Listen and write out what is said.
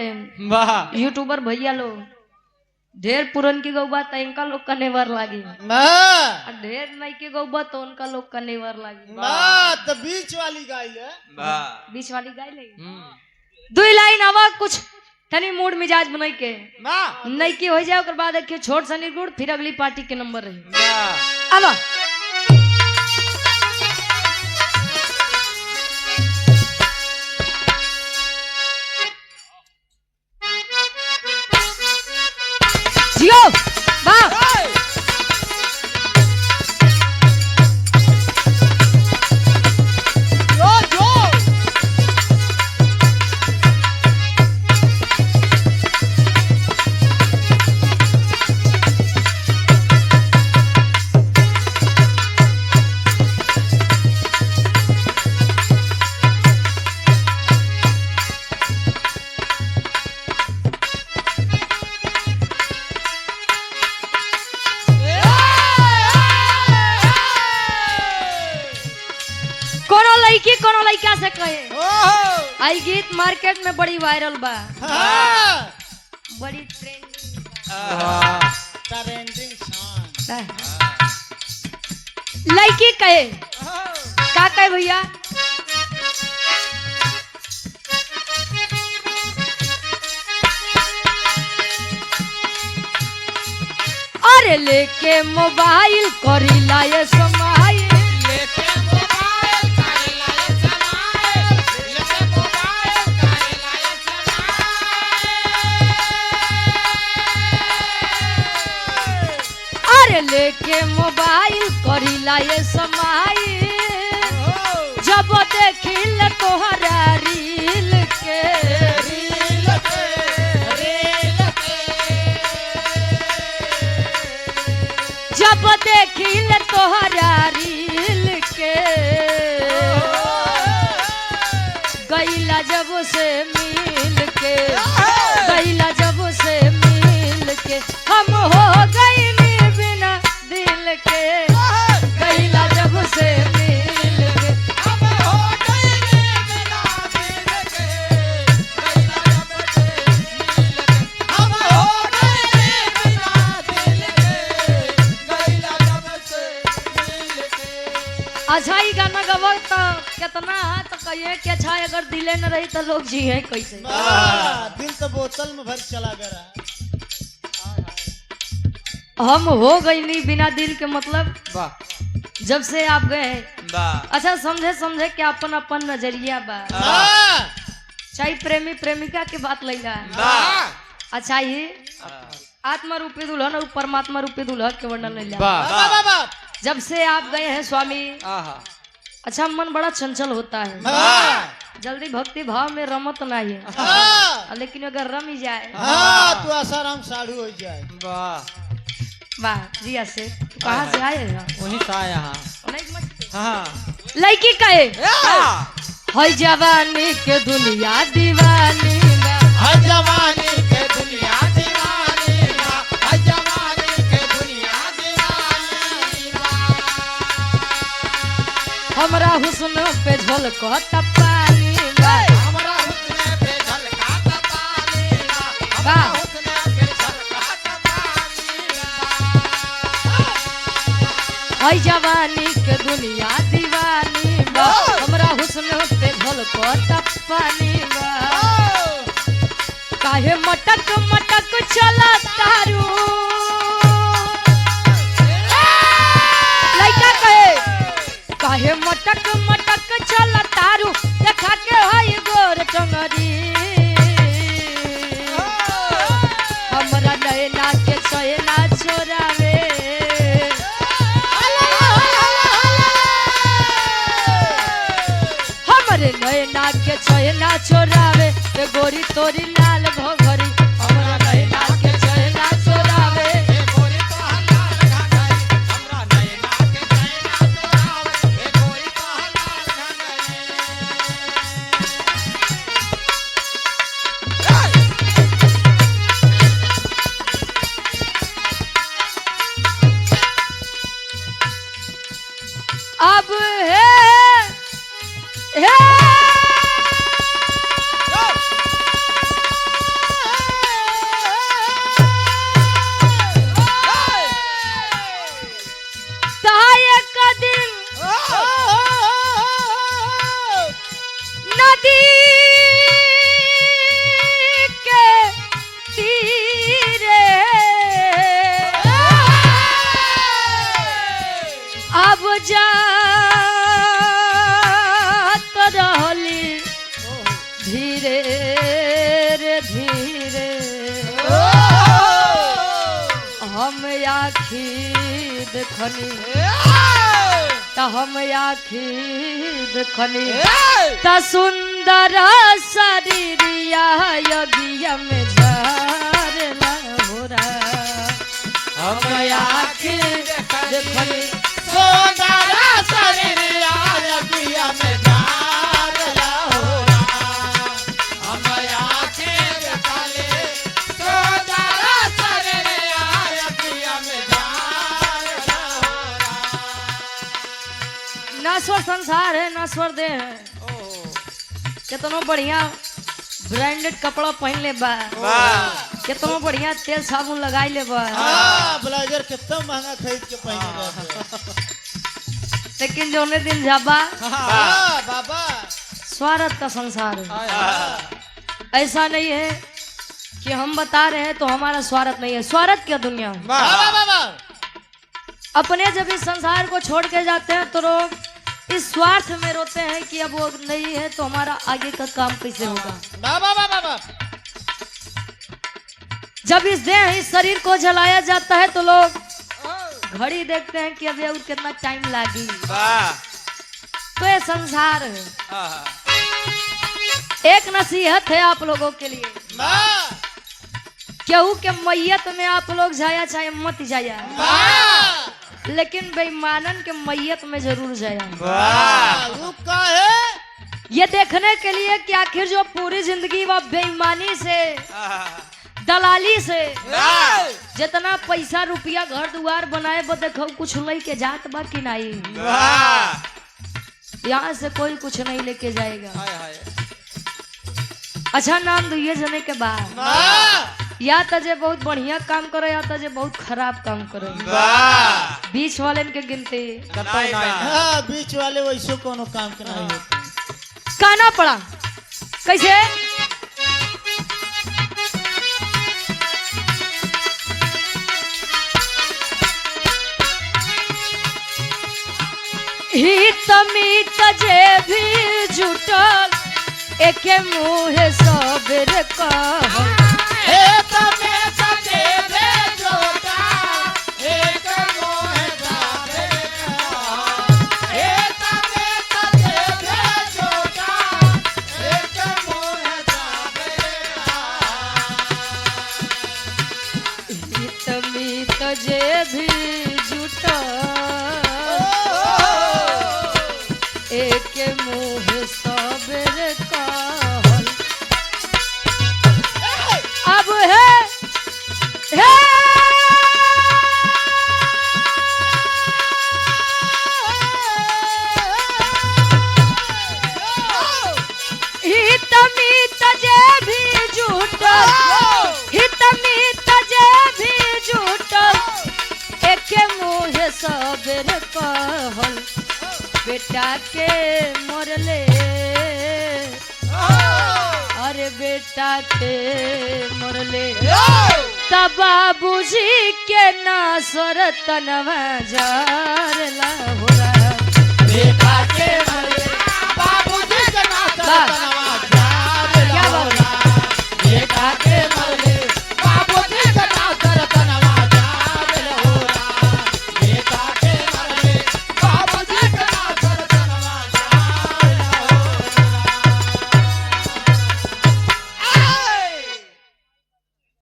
में यूट्यूबर भैया लोग ढेर पुरन की गौबा तो इनका लोग का नेवर लागी, ढेर नई की गौबा तो उनका लोग का नेवर लागी। तो बीच वाली गाय है, बीच वाली गाय लगी। दो लाइन आवा कुछ तनी मूड मिजाज बनाई के नई की हो जाए, बाद देखिए छोट सा निर्गुण, फिर अगली पार्टी के नंबर रही। आवा जियो वाह कोनो लड़का से कहे आई गीत मार्केट में बड़ी वायरल बा, बड़ी ट्रेंडिंग लड़की कहे का कहे भैया, अरे लेके मोबाइल करी लाए समाई, लेके मोबाइल करी लाए समाई, जब देखिल तोहरा रील के जब देखिल तोहरा रील के, गईला जब से मिल के, गईला जब से मिल के, हम हो गई के गईला जब से मिल के, हम हो गए बिना दिल के, गईला जब से मिल के, हम हो गए बिना दिल के, गईला जब से मिल के। अच्छा ही गाना गवा तो कितना है तो कहिए कि अच्छा अगर दिले न रही तो लोग जी है कैसे, दिल तो बोतल में भर चला गया। हम हो गई नहीं बिना दिल के मतलब जब से आप गए हैं। अच्छा समझे समझे कि अपन अपन नजरिया बा, चाहे प्रेमी प्रेमिका की बात लैला, अच्छा ही आत्मा रूपी दुल्हन और परमात्मा रूपी दुल्हन के वर्णन लैला। जब से आप गए हैं स्वामी, अच्छा मन बड़ा चंचल होता है, जल्दी भक्ति भाव में रमत नहीं है, लेकिन अगर रम ही जाए तो आसाराम साधु हो जाए। वाह जिया से कहाँ से आए हैं? वहीं से आया हाँ। लड़की कहे है जवानी के दुनिया दीवानी, है जवानी के दुनिया दीवानी, है जवानी के दुनिया दीवानी, हमरा हुस्न पे झलकता पानी, हमरा हुस्न पे झलकता पानी, वाह है जवानी के दुनिया दीवानी, हमरा हुस्न पे झलकता पानी, काहे मटक मटक चला तारू, लड़का कहे काहे मटक मटक चला तारू, देखा के है गोर टंगरी, हमरा नैना के चैना छोरावे, नैना के चैना छोरावे, गोरी तोरी लाल घोघरी, हमरा नैना के चैना छोरावे, गोरी तो लाल घाघरी, हमरा नैना के चैना छोरावे, गोरी तो लाल घाघरी। अब है आखी देखनी त हम आखी देखनी त सुंदर शरीरिया यज्ञ में झरना हो रहा हम आखी देखनी सोनारा शरीर आरतिया में डाला हो रहा हम आंखें देखले सोनारा शरीर आरतिया में डाला हो रहा नश्वर संसार है, नश्वर देह है। कितना बढ़िया ब्रांडेड कपड़ा पहन ले बा, कितना बढ़िया तेल साबुन लगाई ले बा, ब्लेजर कितना महंगा खरीद के पहने रहते लेकिन जो दिन जाबा बाबा स्वार्थ का संसार है। ऐसा नहीं है कि हम बता रहे हैं तो हमारा स्वार्थ नहीं है। स्वार्थ क्या दुनिया है? बाबा अपने जब इस संसार को छोड़ के जाते हैं तो लोग इस स्वार्थ में रोते हैं कि अब वो नहीं है तो हमारा आगे का काम कैसे होगा। बाबा जब इस देह इस शरीर को जलाया जाता है तो लोग घड़ी देखते हैं कि अभी और कितना टाइम लगी। तो ये संसार है। एक नसीहत है आप लोगों के लिए, केहू के मैयत में आप लोग जाया चाहे मत जाया, लेकिन बेईमानन के मैयत में जरूर जाया। ये देखने के लिए कि आखिर जो पूरी जिंदगी वह बेईमानी से दलाली से जितना पैसा रुपया घर दुआर बनाए वो देखो कुछ लेके जात बा कि नहीं। यहाँ से कोई कुछ नहीं लेके जाएगा। अच्छा नाम दुइये जने के बाद या तो जे बहुत बढ़िया काम करे या तो जे बहुत खराब काम करे। बीच वाले के गिनती बीच वाले वैसे कोनो काम के नहीं होते। काना पड़ा कैसे हित मीत जे भी जुटल एके मुँह सबेर कह हित मीत जे भी जुटल एके मुँह सबेर कहल। अब है हित मीत जे भी जुटल, हित मीत जे भी जुटल एके मुँह सबेर कहल। बेटा के मरले अरे बेटा के मरले तब बाबूजी के ना स्वर तनवा जार